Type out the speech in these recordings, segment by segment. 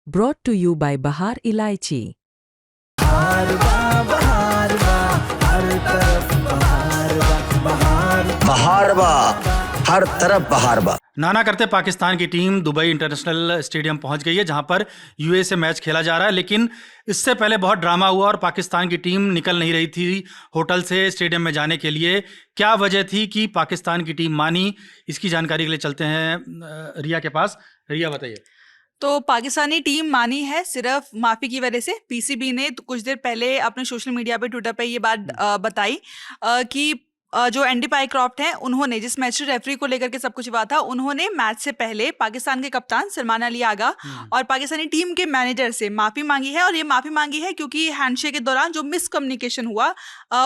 Brought to you by Bahar Ilaichi. बहारवा, हर तरफ बहारवा। नाना करते पाकिस्तान की टीम दुबई इंटरनेशनल स्टेडियम पहुंच गई है, जहां पर यूएई से मैच खेला जा रहा है। लेकिन इससे पहले बहुत ड्रामा हुआ और पाकिस्तान की टीम निकल नहीं रही थी होटल से स्टेडियम में जाने के लिए। क्या वजह थी कि पाकिस्तान की टीम मानी? इसकी जानकारी के लिए चलते हैं रिया के पास। रिया बताइए। तो पाकिस्तानी टीम मानी है सिर्फ माफी की वजह से। पीसीबी ने तो कुछ देर पहले अपने सोशल मीडिया पे, ट्विटर पे ये बात बताई कि जो एंडी पाइक्रॉफ्ट हैं, उन्होंने जिस मैच रेफरी को लेकर के सब कुछ हुआ था, उन्होंने मैच से पहले पाकिस्तान के कप्तान सलमान अली आगा और पाकिस्तानी टीम के मैनेजर से माफी मांगी है। और ये माफी मांगी है क्योंकि हैंडशेक के दौरान जो मिसकम्युनिकेशन हुआ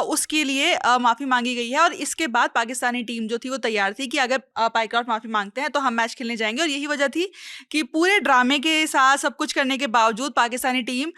उसके लिए माफी मांगी गई है। और इसके बाद पाकिस्तानी टीम जो थी वो तैयार थी कि अगर पाइक्रॉफ्ट माफी मांगते हैं तो हम मैच खेलने जाएंगे। और यही वजह थी कि पूरे ड्रामे के साथ सब कुछ करने के बावजूद पाकिस्तानी टीम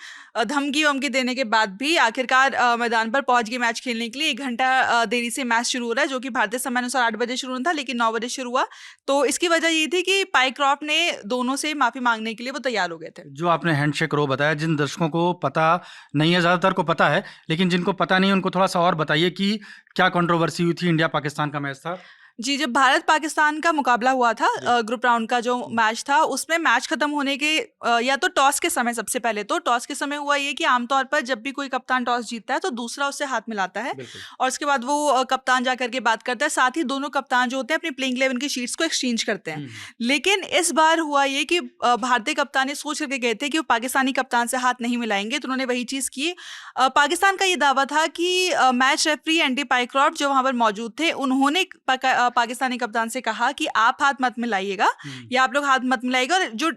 धमकी वमकी देने के बाद भी आखिरकार मैदान पर पहुंच गई मैच खेलने के लिए। 1 घंटा देरी से मैच शुरू हो रहा है, जो कि भारतीय समय अनुसार 8 बजे शुरू होना था, लेकिन 9 बजे शुरू हुआ। तो इसकी वजह ये थी कि पाइक्रॉफ्ट ने दोनों से माफी मांगने के लिए वो तैयार हो गए थे। जो आपने हैंडशेक रो बताया, जिन दर्शकों को पता नहीं है, ज़्यादातर को पता है, लेकिन जिनको पता नहीं है उनको थोड़ा सा और बताइए कि क्या कंट्रोवर्सी हुई थी। इंडिया पाकिस्तान का मैच था जी, जब भारत पाकिस्तान का मुकाबला हुआ था, ग्रुप राउंड का जो मैच था, उसमें मैच खत्म होने के या तो टॉस के समय, सबसे पहले तो टॉस के समय हुआ ये कि आमतौर पर जब भी कोई कप्तान टॉस जीतता है तो दूसरा उससे हाथ मिलाता है और उसके बाद वो कप्तान जा करके बात करता है। साथ ही दोनों कप्तान जो होते हैं अपनी प्लेइंग 11 की शीट्स को एक्सचेंज करते हैं। लेकिन इस बार हुआ ये कि भारतीय कप्तान ये सोच करके गए थे कि वो पाकिस्तानी कप्तान से हाथ नहीं मिलाएंगे, तो उन्होंने वही चीज़ की। पाकिस्तान का ये दावा था कि मैच रेफरी एंडी पाइक्रॉफ्ट जो वहाँ पर मौजूद थे, उन्होंने पाकिस्तानी कप्तान से कहा कि आप हाथ मत मिलाइएगा या आप लोग हाथ मत मिलाइएगा, और जो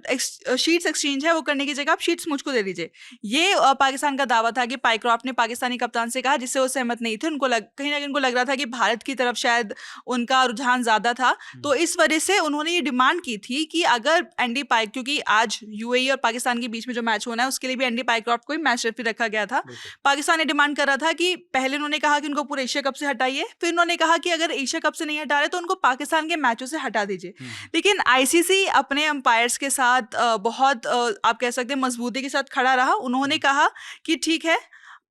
शीट्स एक्सचेंज है वो करने की जगह आप शीट्स मुझको दे दीजिए। ये पाकिस्तान का दावा था कि पाइक्रॉफ्ट ने पाकिस्तानी कप्तान से कहा, जिससे वो सहमत नहीं थे। उनको कहीं ना कहीं उनको लग रहा था कि भारत की तरफ शायद उनका रुझान ज्यादा था। तो इस वजह से उन्होंने ये डिमांड की थी कि अगर एंडी पाइक, क्योंकि आज यूएई और पाकिस्तान के बीच में जो मैच होना है उसके लिए भी एंडी पाइक्रॉफ्ट को ही मैच रेफरी रखा गया था। पाकिस्तान ने डिमांड कर रहा था कि पहले उन्होंने कहा कि उनको पूरे एशिया कप से हटाइए, फिर उन्होंने कहा कि अगर एशिया कप से नहीं हटा रहे तो उनको पाकिस्तान के मैचों से हटा दीजिए। लेकिन आईसीसी अपने अंपायर्स के साथ बहुत आप कह सकते हैं मजबूती के साथ खड़ा रहा। उन्होंने कहा कि ठीक है,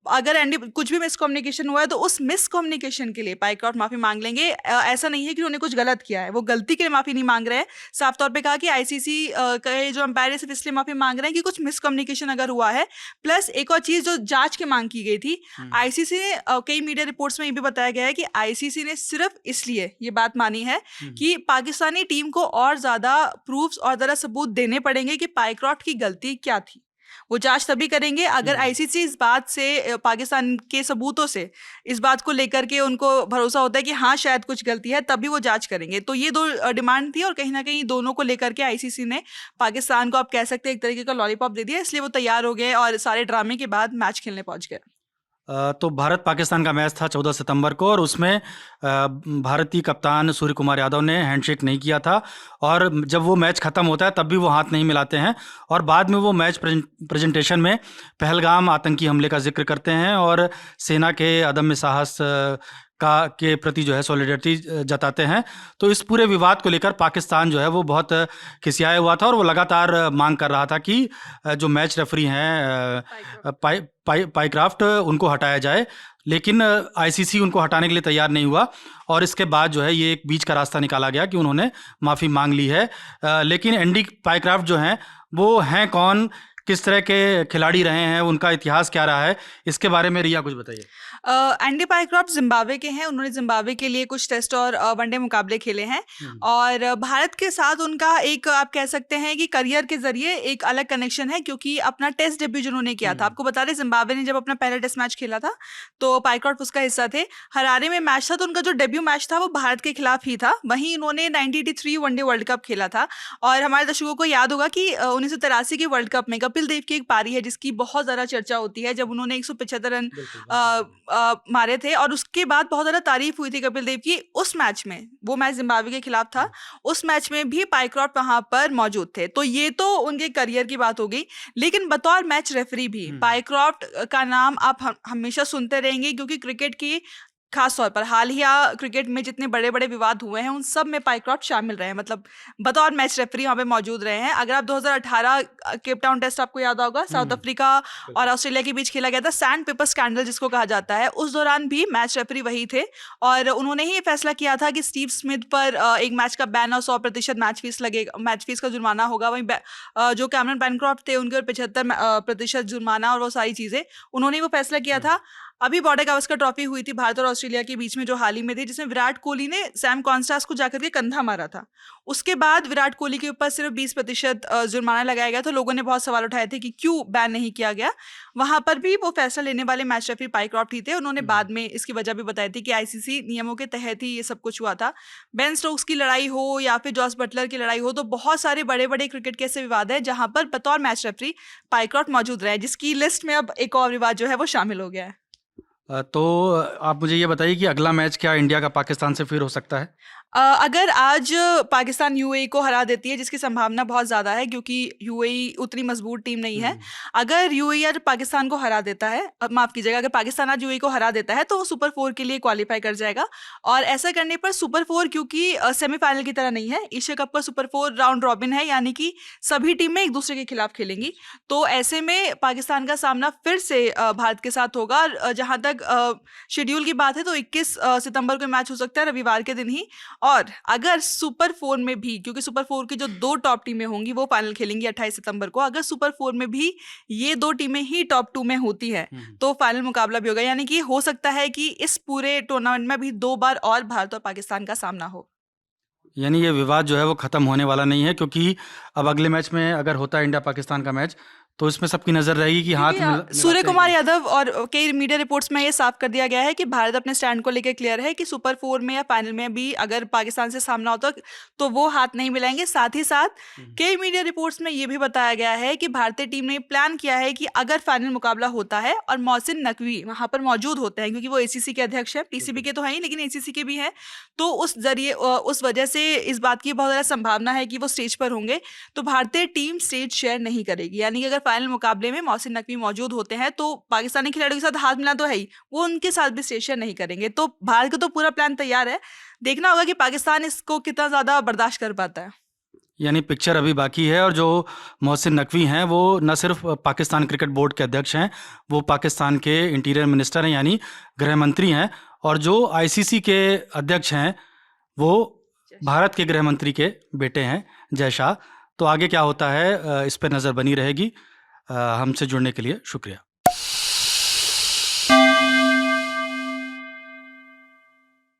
अगर एंडी कुछ भी मिसकम्युनिकेशन हुआ है तो उस मिसकम्युनिकेशन के लिए पाइक्रॉफ्ट माफी मांग लेंगे। ऐसा नहीं है कि उन्होंने कुछ गलत किया है, वो गलती के लिए माफी नहीं मांग रहे हैं। साफ तौर पे कहा कि आईसीसी के जो अंपायर है सिर्फ इसलिए माफी मांग रहे हैं कि कुछ मिसकम्युनिकेशन अगर हुआ है। प्लस एक और चीज जो जांच की मांग की गई थी, आईसीसी ने कई मीडिया रिपोर्ट्स में ये भी बताया गया है कि आईसीसी ने सिर्फ इसलिए ये बात मानी है कि पाकिस्तानी टीम को और ज्यादा प्रूफ्स और ज्यादा सबूत देने पड़ेंगे कि पाइक्रॉफ्ट की गलती क्या थी। वो जांच तभी करेंगे अगर आईसीसी इस बात से, पाकिस्तान के सबूतों से इस बात को लेकर के उनको भरोसा होता है कि हाँ शायद कुछ गलती है, तभी वो जांच करेंगे। तो ये 2 डिमांड थी और कहीं ना कहीं दोनों को लेकर के आईसीसी ने पाकिस्तान को, आप कह सकते हैं, एक तरीके का लॉलीपॉप दे दिया। इसलिए वो तैयार हो गए और सारे ड्रामे के बाद मैच खेलने पहुंच गए। तो भारत पाकिस्तान का मैच था 14 सितंबर को, और उसमें भारतीय कप्तान सूर्य कुमार यादव ने हैंडशेक नहीं किया था। और जब वो मैच ख़त्म होता है तब भी वो हाथ नहीं मिलाते हैं, और बाद में वो मैच प्रेजेंटेशन में पहलगाम आतंकी हमले का जिक्र करते हैं और सेना के अदम्य साहस के प्रति जो है सॉलिडरिटी जताते हैं। तो इस पूरे विवाद को लेकर पाकिस्तान जो है वो बहुत खिसियाया हुआ था और वो लगातार मांग कर रहा था कि जो मैच रेफरी हैं पाइक्रॉफ्ट, उनको हटाया जाए। लेकिन आईसीसी उनको हटाने के लिए तैयार नहीं हुआ और इसके बाद जो है ये एक बीच का रास्ता निकाला गया कि उन्होंने माफ़ी मांग ली है। लेकिन एंडी पाइक्रॉफ्ट जो हैं वो हैं कौन, किस तरह के खिलाड़ी रहे हैं, उनका इतिहास क्या रहा है, इसके बारे में रिया कुछ बताइए। एंडी पाइक्रॉफ्ट जिम्बाब्वे के हैं। उन्होंने जिम्बाब्वे के लिए कुछ टेस्ट और वनडे मुकाबले खेले हैं और भारत के साथ उनका एक, आप कह सकते हैं कि करियर के जरिए एक अलग कनेक्शन है, क्योंकि अपना टेस्ट डेब्यू जिन्होंने किया था, आपको बता दें जिम्बाब्वे ने जब अपना पहला टेस्ट मैच खेला था तो पाइक्रॉफ्ट उसका हिस्सा थे। हरारे में मैच था, तो उनका जो डेब्यू मैच था वो भारत के खिलाफ ही था। वहीं उन्होंने 1983 वनडे वर्ल्ड कप खेला था और हमारे दर्शकों को याद होगा कि 1983 के वर्ल्ड कप में कपिल देव की एक पारी है जिसकी बहुत ज़्यादा चर्चा होती है, जब उन्होंने 175 रन मारे थे और उसके बाद बहुत ज़्यादा तारीफ हुई थी कपिल देव की। उस मैच में, वो मैच जिम्बाब्वे के खिलाफ था, उस मैच में भी पाइक्रॉफ्ट वहां पर मौजूद थे। तो ये तो उनके करियर की बात हो गई, लेकिन बतौर मैच रेफरी भी पाइक्रॉफ्ट का नाम आप हमेशा सुनते रहेंगे, क्योंकि क्रिकेट की खास तौर पर हालिया क्रिकेट में जितने बड़े बड़े विवाद हुए हैं उन सब में पाइक्रॉफ्ट शामिल रहे हैं, मतलब बतौर मैच रेफरी वहाँ पे मौजूद रहे हैं। अगर आप 2018 केप टाउन टेस्ट आपको याद होगा, साउथ अफ्रीका और ऑस्ट्रेलिया के बीच खेला गया था, सैंड पेपर स्कैंडल जिसको कहा जाता है, उस दौरान भी मैच रेफरी वही थे और उन्होंने ही ये फैसला किया था कि स्टीव स्मिथ पर एक मैच का बैन और 100% मैच फीस लगेगा, मैच फीस का जुर्माना होगा। वहीं जो कैमरन बैनक्रॉफ्ट थे उनके ऊपर 75% जुर्माना और वो सारी चीज़ें उन्होंने वो फैसला किया था। अभी बॉर्डर गावस्कर ट्रॉफी हुई थी भारत और ऑस्ट्रेलिया के बीच में जो हाल ही में थी, जिसमें विराट कोहली ने सैम कॉन्स्टास को जाकर के कंधा मारा था। उसके बाद विराट कोहली के ऊपर सिर्फ 20% जुर्माना लगाया गया, तो लोगों ने बहुत सवाल उठाए थे कि क्यों बैन नहीं किया गया। वहां पर भी वो फैसला लेने वाले मैच रेफरी पाइक्रॉफ्ट ही थे। उन्होंने बाद में इसकी वजह भी बताई थी कि आईसीसी नियमों के तहत ही ये सब कुछ हुआ था। बेन स्टोक्स की लड़ाई हो या फिर जॉस बटलर की लड़ाई हो, तो बहुत सारे बड़े बड़े क्रिकेट के ऐसे विवाद है जहां पर बतौर मैच रेफरी पाइक्रॉफ्ट मौजूद रहे, जिसकी लिस्ट में अब एक और विवाद जो है वो शामिल हो गया है। तो आप मुझे ये बताइए कि अगला मैच क्या इंडिया का पाकिस्तान से फिर हो सकता है? अगर आज पाकिस्तान यूएई को हरा देती है, जिसकी संभावना बहुत ज़्यादा है क्योंकि यूएई उतनी मजबूत टीम नहीं है। अगर यूएई आज पाकिस्तान को हरा देता है, माफ़ कीजिएगा, अगर पाकिस्तान आज यूएई को हरा देता है तो वो सुपर 4 के लिए क्वालिफाई कर जाएगा। और ऐसा करने पर सुपर 4 क्योंकि सेमीफाइनल की तरह नहीं है, एशिया कप का सुपर 4 राउंड रॉबिन है, यानी कि सभी टीमें एक दूसरे के खिलाफ खेलेंगी। तो ऐसे में पाकिस्तान का सामना फिर से भारत के साथ होगा। और जहाँ तक शेड्यूल की बात है तो 21 सितंबर को मैच हो सकता है, रविवार के दिन ही। और अगर सुपर 4 में भी, क्योंकि सुपर 4 की जो 2 टॉप टीमें होंगी वो फाइनल खेलेंगी 28 सितंबर को, अगर सुपर 4 में भी ये 2 टीमें ही टॉप 2 में होती हैं तो फाइनल मुकाबला भी होगा। यानी कि हो सकता है कि इस पूरे टूर्नामेंट में भी 2 बार और भारत और पाकिस्तान का सामना हो। यानी ये विवाद जो है वो ख़त्म होने वाला नहीं है, क्योंकि अब अगले मैच में अगर होता है इंडिया पाकिस्तान का मैच तो इसमें सबकी नज़र रहेगी कि हाथ सूर्य कुमार यादव और कई मीडिया रिपोर्ट्स में ये साफ कर दिया गया है कि भारत अपने स्टैंड को लेकर क्लियर है कि सुपर 4 में या फाइनल में भी अगर पाकिस्तान से सामना होता तो वो हाथ नहीं मिलाएंगे। साथ ही साथ कई मीडिया रिपोर्ट्स में ये भी बताया गया है कि भारतीय टीम ने प्लान किया है कि अगर फाइनल मुकाबला होता है और मोहसिन नकवी वहाँ पर मौजूद होते हैं, क्योंकि वो एसीसी के अध्यक्ष हैं, पीसीबी के तो हैं ही लेकिन एसीसी के भी हैं, तो उस वजह से इस बात की बहुत ज़्यादा संभावना है कि वो स्टेज पर होंगे। तो भारतीय टीम स्टेज शेयर नहीं करेगी, यानी कि अगर फाइनल मुकाबले में मोहसिन नकवी मौजूद होते हैं तो पाकिस्तानी खिलाड़ियों के साथ हाथ मिला तो है ही, वो उनके साथ भी स्टेज शेयर नहीं करेंगे। तो भारत का तो पूरा प्लान तैयार है, देखना होगा कि पाकिस्तान इसको कितना ज़्यादा बर्दाश्त कर पाता है। यानी पिक्चर अभी बाकी है। और जो मोहसिन नकवी हैं वो न सिर्फ पाकिस्तान क्रिकेट बोर्ड के अध्यक्ष हैं, वो पाकिस्तान के इंटीरियर मिनिस्टर हैं यानी गृह मंत्री हैं। और जो आईसीसी के अध्यक्ष हैं वो भारत के गृह मंत्री के बेटे हैं, जय शाह। तो आगे क्या होता है इस पर नज़र बनी रहेगी। हमसे जुड़ने के लिए शुक्रिया।